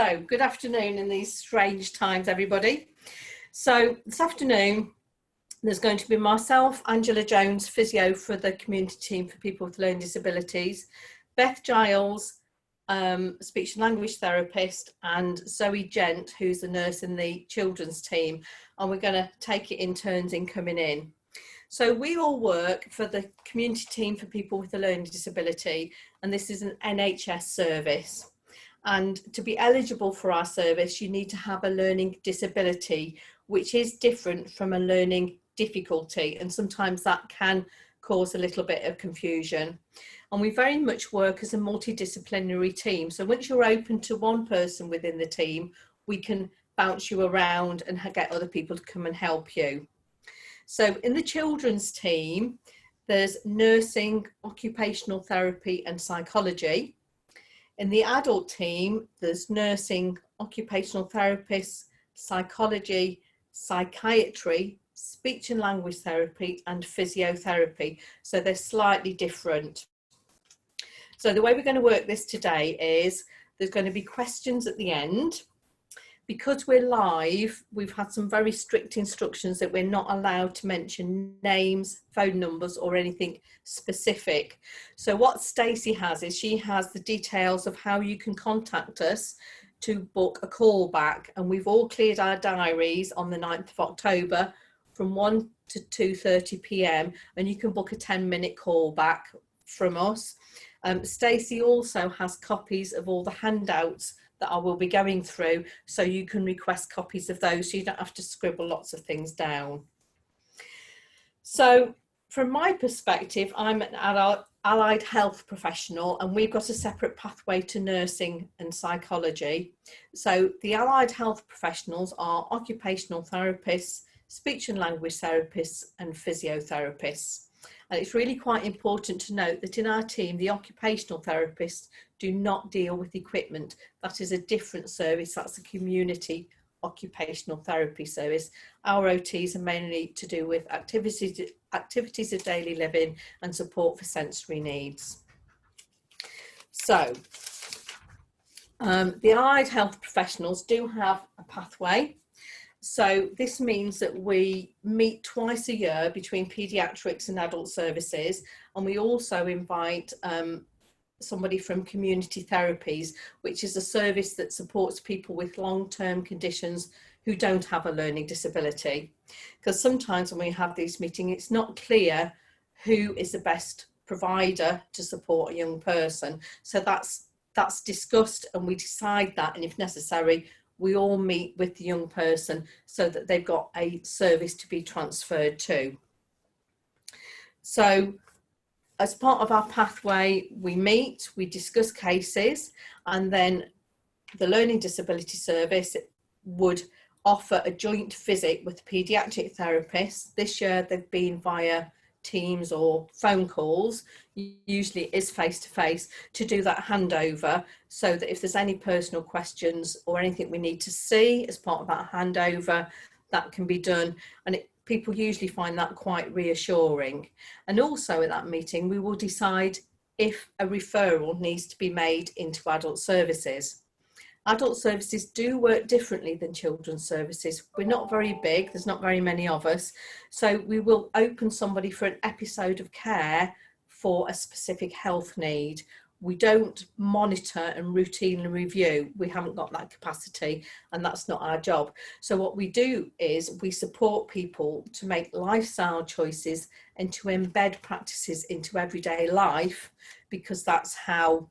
Good afternoon in these strange times, everybody. So this afternoon, there's going to be myself, Angela Jones, physio for the community team for people with learning disabilities, Beth Giles, speech and language therapist, and Zoe Gent, who's a nurse in the children's team. And we're going to take it in turns in coming in. So we all work for the community team for people with a learning disability, and this is an NHS service. And to be eligible for our service, you need to have a learning disability, which is different from a learning difficulty. And sometimes that can cause a little bit of confusion. And we very much work as a multidisciplinary team. So once you're open to one person within the team, we can bounce you around and get other people to come and help you. So in the children's team, there's nursing, occupational therapy and psychology. In the adult team, there's nursing, occupational therapists, psychology, psychiatry, speech and language therapy, and physiotherapy. So they're slightly different. So the way we're going to work this today is there's going to be questions at the end. Because we're live, we've had some very strict instructions that we're not allowed to mention names, phone numbers or anything specific. So what Stacey has is she has the details of how you can contact us to book a call back, and we've all cleared our diaries on the 9th of October from 1 to 2:30 p.m. and you can book a 10-minute call back from us. Stacey also has copies of all the handouts that I will be going through, so you can request copies of those so you don't have to scribble lots of things down. So from my perspective, I'm an allied health professional, and we've got a separate pathway to nursing and psychology. So the allied health professionals are occupational therapists, speech and language therapists and physiotherapists. And it's really quite important to note that in our team, the occupational therapists do not deal with equipment. That is a different service. That's a community occupational therapy service. Our OTs are mainly to do with activities of daily living and support for sensory needs. So the allied health professionals do have a pathway. So this means that we meet twice a year between paediatrics and adult services, and we also invite somebody from community therapies, which is a service that supports people with long-term conditions who don't have a learning disability. Because sometimes when we have these meetings, it's not clear who is the best provider to support a young person. So that's discussed, and we decide that, and if necessary, we all meet with the young person so that they've got a service to be transferred to. So as part of our pathway, we meet, we discuss cases, and then the Learning Disability Service would offer a joint visit with the paediatric therapist. This year they've been via Teams or phone calls, usually it is face-to-face, to do that handover, so that if there's any personal questions or anything we need to see as part of that handover, that can be done. And people usually find that quite reassuring. And also at that meeting, we will decide if a referral needs to be made into adult services. Adult services do work differently than children's services. We're not very big, there's not very many of us. So we will open somebody for an episode of care for a specific health need. We don't monitor and routinely review. We haven't got that capacity, and that's not our job. So what we do is we support people to make lifestyle choices and to embed practices into everyday life, because that's how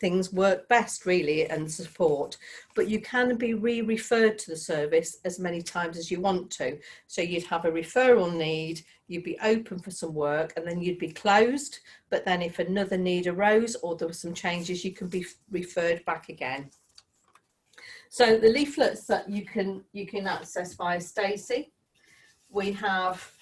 things work best, really, and support. But you can be re-referred to the service as many times as you want to. So you'd have a referral need, you'd be open for some work, and then you'd be closed. But then if another need arose or there were some changes, you can be referred back again. So the leaflets that you can access via Stacey. We have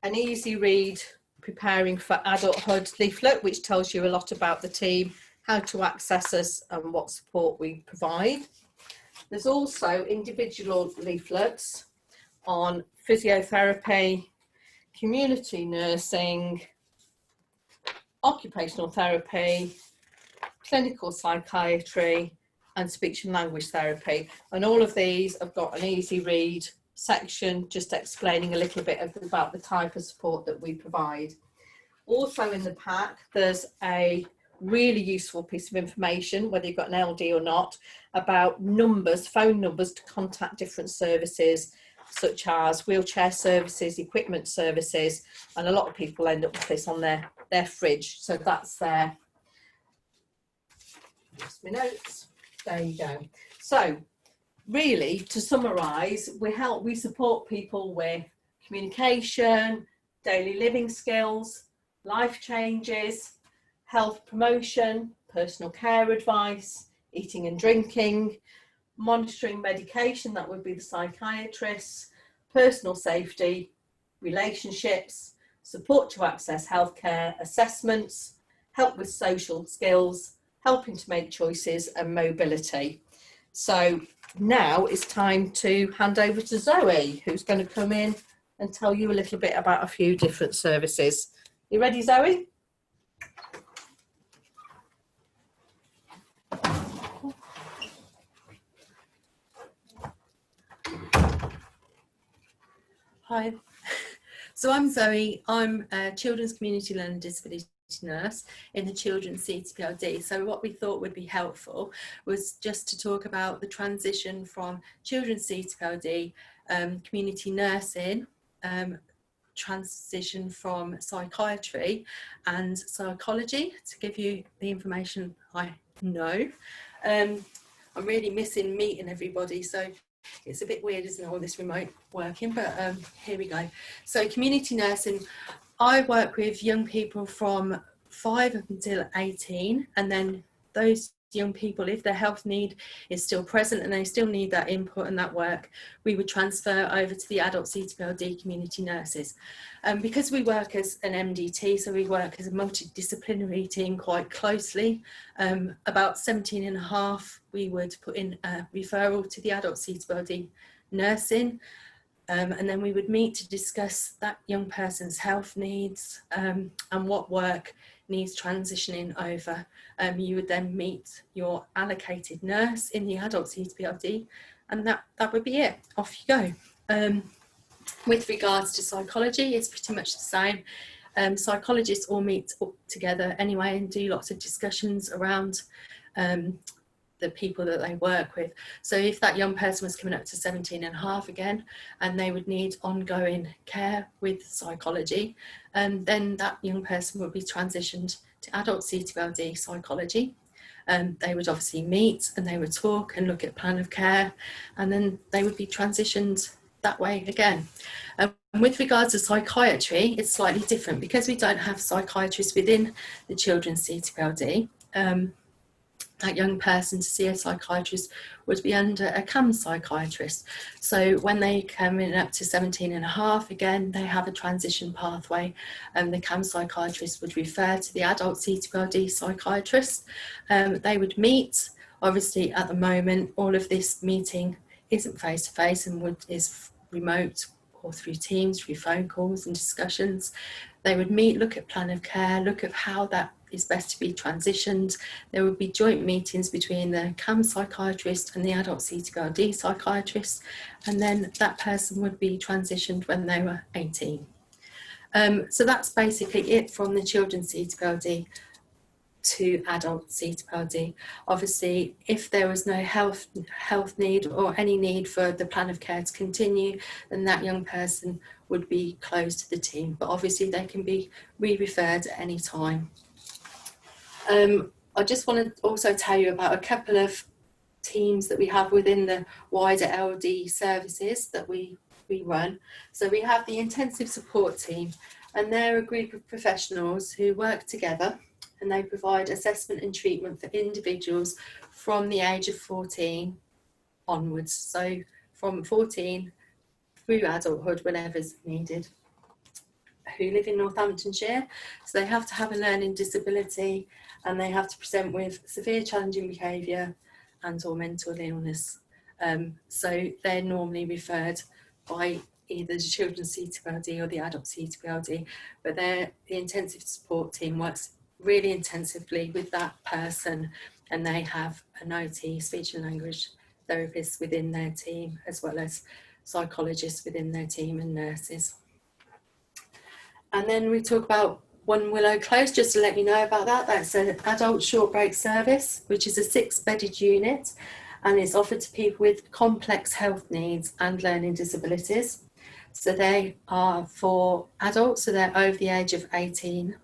an easy read preparing for adulthood leaflet, which tells you a lot about the team, how to access us and what support we provide. There's also individual leaflets on physiotherapy, community nursing, occupational therapy, clinical psychiatry and speech and language therapy. And all of these have got an easy read section just explaining a little bit about the type of support that we provide. Also in the pack, there's a really useful piece of information, whether you've got an LD or not, about numbers, phone numbers to contact different services, such as wheelchair services, equipment services, and a lot of people end up with this on their fridge. So that's there. Just my notes. There you go. So really, to summarise, we support people with communication, daily living skills, life changes, health promotion, personal care advice, eating and drinking, monitoring medication, that would be the psychiatrists, personal safety, relationships, support to access healthcare, assessments, help with social skills, helping to make choices, and mobility. So now it's time to hand over to Zoe, who's going to come in and tell you a little bit about a few different services. You ready, Zoe? Hi, so I'm Zoe. I'm a Children's Community Learning Disability nurse in the Children's Ctpld. So what we thought would be helpful was just to talk about the transition from Children's Ctpld, community nursing, transition from psychiatry and psychology, to give you the information I know. I'm really missing meeting everybody, so it's a bit weird, isn't it, all this remote working, but here we go. So community nursing, I work with young people from 5 up until 18, and then those young people, if their health need is still present and they still need that input and that work, we would transfer over to the adult Ctpld community nurses. Because we work as an MDT, so we work as a multidisciplinary team quite closely, about 17 and a half, we would put in a referral to the adult Ctpld nursing, and then we would meet to discuss that young person's health needs and what work needs transitioning over. You would then meet your allocated nurse in the adult Ctpld, and that would be it. Off you go. With regards to psychology, it's pretty much the same. Psychologists all meet up together anyway and do lots of discussions around the people that they work with. So if that young person was coming up to 17 and a half again, and they would need ongoing care with psychology, then that young person would be transitioned to adult Ctpld psychology. They would obviously meet and they would talk and look at plan of care, and then they would be transitioned that way again. With regards to psychiatry, it's slightly different because we don't have psychiatrists within the children's Ctpld. That young person to see a psychiatrist would be under a CAM psychiatrist. So when they come in up to 17 and a half, again, they have a transition pathway, and the CAM psychiatrist would refer to the adult Ctpld psychiatrist. They would meet. Obviously, at the moment, all of this meeting isn't face-to-face and is remote or through Teams, through phone calls and discussions. They would meet, look at plan of care, look at how that is best to be transitioned. There would be joint meetings between the CAM psychiatrist and the adult Ctpld psychiatrist, and then that person would be transitioned when they were 18. So that's basically it from the children's Ctpld to adult Ctpld. Obviously, if there was no health need or any need for the plan of care to continue, then that young person would be closed to the team, but obviously they can be re-referred at any time. I just want to also tell you about a couple of teams that we have within the wider LD services that we run. So we have the intensive support team, and they're a group of professionals who work together, and they provide assessment and treatment for individuals from the age of 14 onwards. So from 14 through adulthood, whenever's needed, who live in Northamptonshire. So they have to have a learning disability, and they have to present with severe challenging behaviour and or mental illness. So they're normally referred by either the children's Ctpld or the adult Ctpld, but the intensive support team works really intensively with that person and they have an OT, speech and language therapist within their team, as well as psychologists within their team and nurses. And then we talk about One Willow Close, just to let you know about that. That's an adult short break service, which is a 6-bedded unit, and it's offered to people with complex health needs and learning disabilities. So they are for adults, so they're over the age of 18,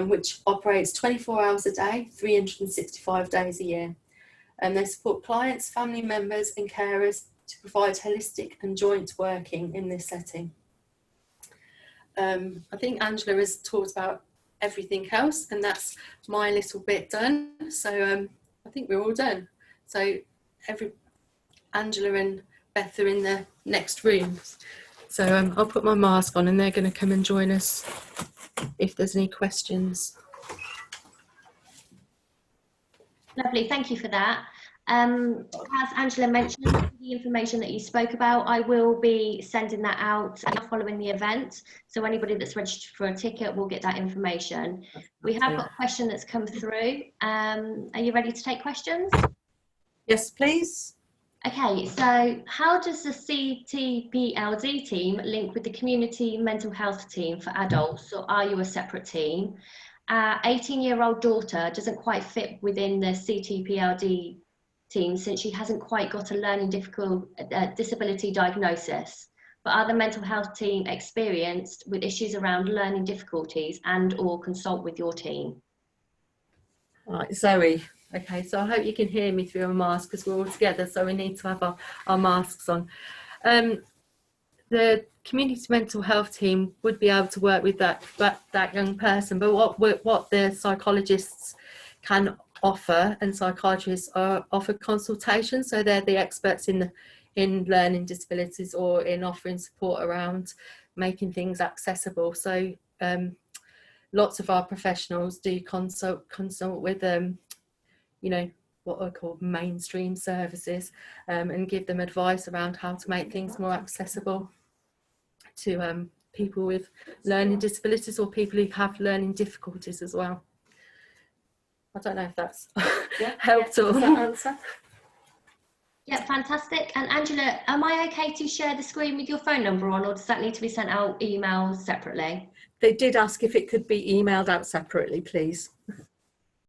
which operates 24 hours a day, 365 days a year. And they support clients, family members and carers to provide holistic and joint working in this setting. I think Angela has talked about everything else, and that's my little bit done. So I think we're all done. So Angela and Beth are in the next room. So I'll put my mask on and they're going to come and join us if there's any questions. Lovely, thank you for that. As Angela mentioned, the information that you spoke about, I will be sending that out following the event. So anybody that's registered for a ticket will get that information. We have got a question that's come through. Are you ready to take questions? Yes, please. Okay, so how does the Ctpld team link with the community mental health team for adults, or are you a separate team? Our 18-year-old daughter doesn't quite fit within the Ctpld team since she hasn't quite got a learning disability diagnosis. But are the mental health team experienced with issues around learning difficulties and or consult with your team? Right, Zoe. Okay, so I hope you can hear me through a mask because we're all together, so we need to have our masks on. The community mental health team would be able to work with that young person, but what the psychologists can offer, and psychiatrists are offer consultation, so they're the experts in learning disabilities or in offering support around making things accessible. So lots of our professionals do consult with you know, what are called mainstream services, and give them advice around how to make things more accessible to people with learning disabilities or people who have learning difficulties as well. I don't know if that's helped or that answer. Yeah, fantastic. And Angela, am I okay to share the screen with your phone number on, or does that need to be sent out emails separately? They did ask if it could be emailed out separately, please.